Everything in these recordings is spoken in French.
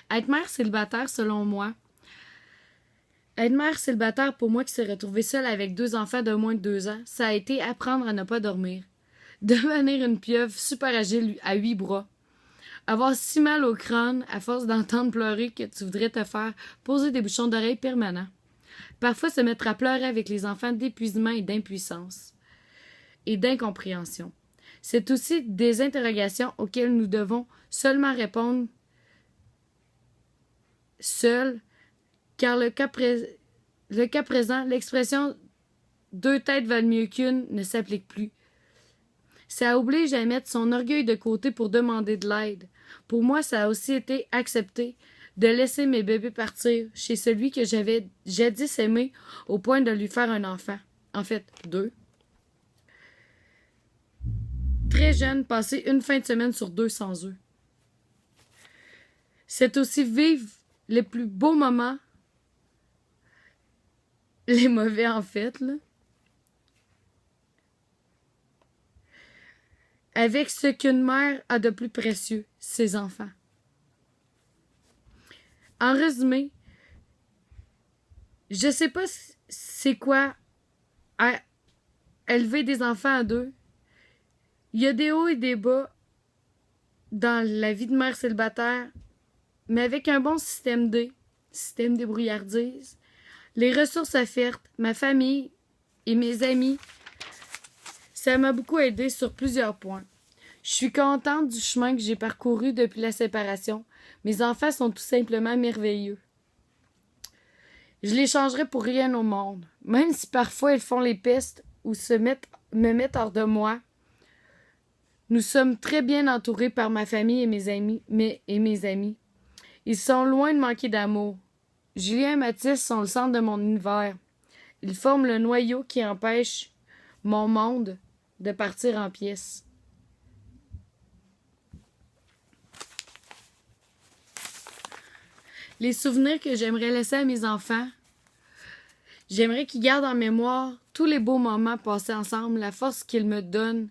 Être mère célibataire, selon moi, être mère célibataire pour moi qui s'est retrouvée seule avec 2 enfants de moins de 2 ans, ça a été apprendre à ne pas dormir. Devenir une pieuvre super agile à 8 bras. Avoir si mal au crâne à force d'entendre pleurer que tu voudrais te faire poser des bouchons d'oreilles permanents. Parfois se mettre à pleurer avec les enfants d'épuisement et d'impuissance et d'incompréhension. C'est aussi des interrogations auxquelles nous devons seulement répondre seuls, car le cas présent, l'expression « deux têtes valent mieux qu'une » ne s'applique plus. Ça oblige à mettre son orgueil de côté pour demander de l'aide. Pour moi, ça a aussi été accepté de laisser mes bébés partir chez celui que j'avais jadis aimé au point de lui faire un enfant. En fait, 2. Très jeune, passer une fin de semaine sur 2 sans eux. C'est aussi vivre les plus beaux moments, les mauvais en fait, là, avec ce qu'une mère a de plus précieux, ses enfants. En résumé, je sais pas c'est quoi élever des enfants à 2. Il y a des hauts et des bas dans la vie de mère célibataire, mais avec un bon système système débrouillardise, les ressources offertes, ma famille et mes amis, ça m'a beaucoup aidé sur plusieurs points. Je suis contente du chemin que j'ai parcouru depuis la séparation. Mes enfants sont tout simplement merveilleux. Je les changerais pour rien au monde. Même si parfois ils font les pestes ou me mettent hors de moi. Nous sommes très bien entourés par ma famille et mes amis. Ils sont loin de manquer d'amour. Julien et Mathis sont le centre de mon univers. Ils forment le noyau qui empêche mon monde de partir en pièces. Les souvenirs que j'aimerais laisser à mes enfants, j'aimerais qu'ils gardent en mémoire tous les beaux moments passés ensemble, la force qu'ils me donnent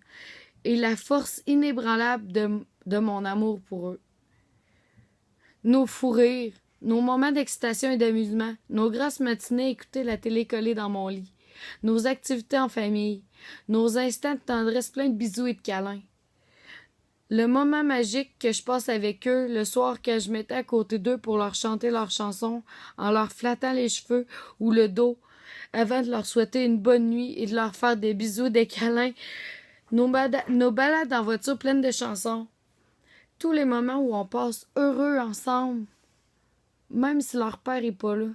et la force inébranlable de mon amour pour eux. Nos fous rires, nos moments d'excitation et d'amusement, nos grosses matinées à écouter la télé collée dans mon lit, nos activités en famille, nos instants de tendresse pleins de bisous et de câlins. Le moment magique que je passe avec eux le soir quand je m'étais à côté d'eux pour leur chanter leurs chansons en leur flattant les cheveux ou le dos avant de leur souhaiter une bonne nuit et de leur faire des bisous, des câlins. Nos balades en voiture pleines de chansons. Tous les moments où on passe heureux ensemble, même si leur père est pas là.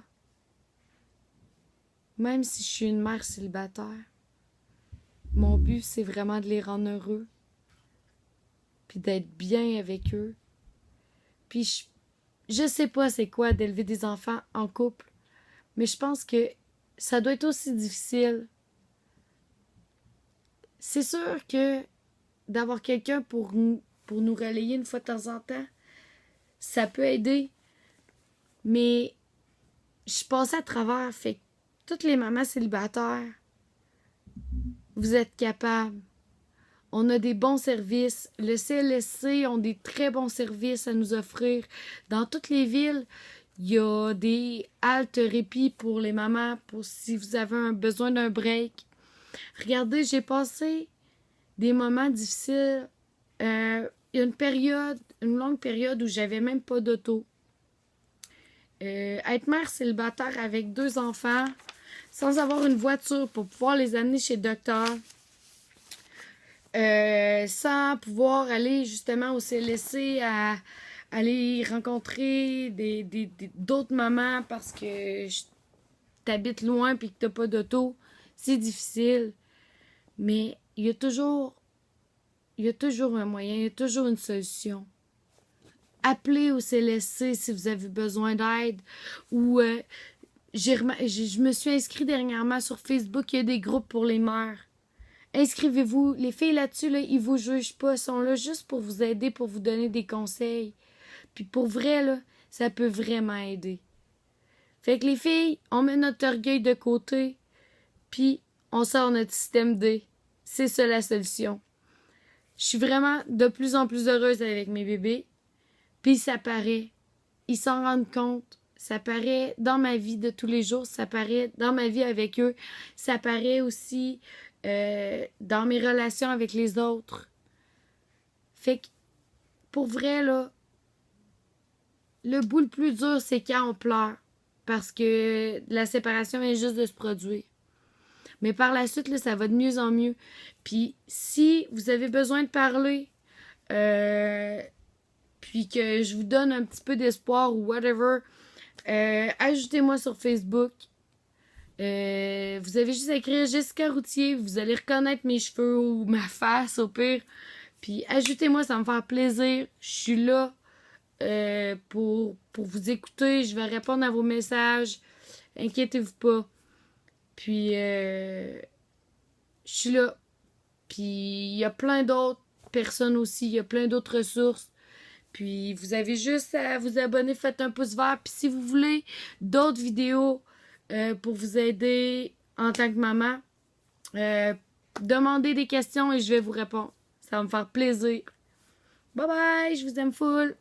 Même si je suis une mère célibataire. Mon but, c'est vraiment de les rendre heureux. Puis d'être bien avec eux. Puis je sais pas c'est quoi d'élever des enfants en couple, mais je pense que ça doit être aussi difficile. C'est sûr que d'avoir quelqu'un pour nous relayer une fois de temps en temps, ça peut aider. Mais je passais à travers, fait que toutes les mamans célibataires, vous êtes capables. On a des bons services. Le CLSC ont des très bons services à nous offrir. Dans toutes les villes, il y a des haltes répit pour les mamans, pour si vous avez besoin d'un break. Regardez, j'ai passé des moments difficiles. Il y a une longue période où j'avais même pas d'auto. Être mère célibataire avec 2 enfants, sans avoir une voiture pour pouvoir les amener chez le docteur, sans pouvoir aller justement au CLSC à aller rencontrer d'autres mamans parce que t'habites loin et que t'as pas d'auto, c'est difficile. Mais il y a toujours un moyen, il y a toujours une solution. Appelez au CLSC si vous avez besoin d'aide. Ou je me suis inscrite dernièrement sur Facebook, il y a des groupes pour les mères. Inscrivez-vous. Les filles là-dessus, là, ils vous jugent pas. Ils sont là juste pour vous aider, pour vous donner des conseils. Puis pour vrai, là, ça peut vraiment aider. Fait que les filles, on met notre orgueil de côté, puis on sort notre système D. C'est ça la solution. Je suis vraiment de plus en plus heureuse avec mes bébés. Puis ça paraît. ils s'en rendent compte. Ça paraît dans ma vie de tous les jours, ça paraît dans ma vie avec eux, ça paraît aussi dans mes relations avec les autres. Fait que, pour vrai, là, le bout le plus dur, c'est quand on pleure. Parce que la séparation vient juste de se produire. Mais par la suite, là, ça va de mieux en mieux. Puis, si vous avez besoin de parler, puis que je vous donne un petit peu d'espoir ou whatever, ajoutez-moi sur Facebook. Vous avez juste à écrire Jessica Routier, vous allez reconnaître mes cheveux ou ma face au pire. Puis ajoutez-moi, ça va me faire plaisir. Je suis là pour vous écouter. Je vais répondre à vos messages. Inquiétez-vous pas. Puis je suis là. Puis il y a plein d'autres personnes aussi. Il y a plein d'autres ressources. Puis vous avez juste à vous abonner, faites un pouce vert. Puis si vous voulez d'autres vidéos pour vous aider en tant que maman, demandez des questions et je vais vous répondre. Ça va me faire plaisir. Bye bye, je vous aime full.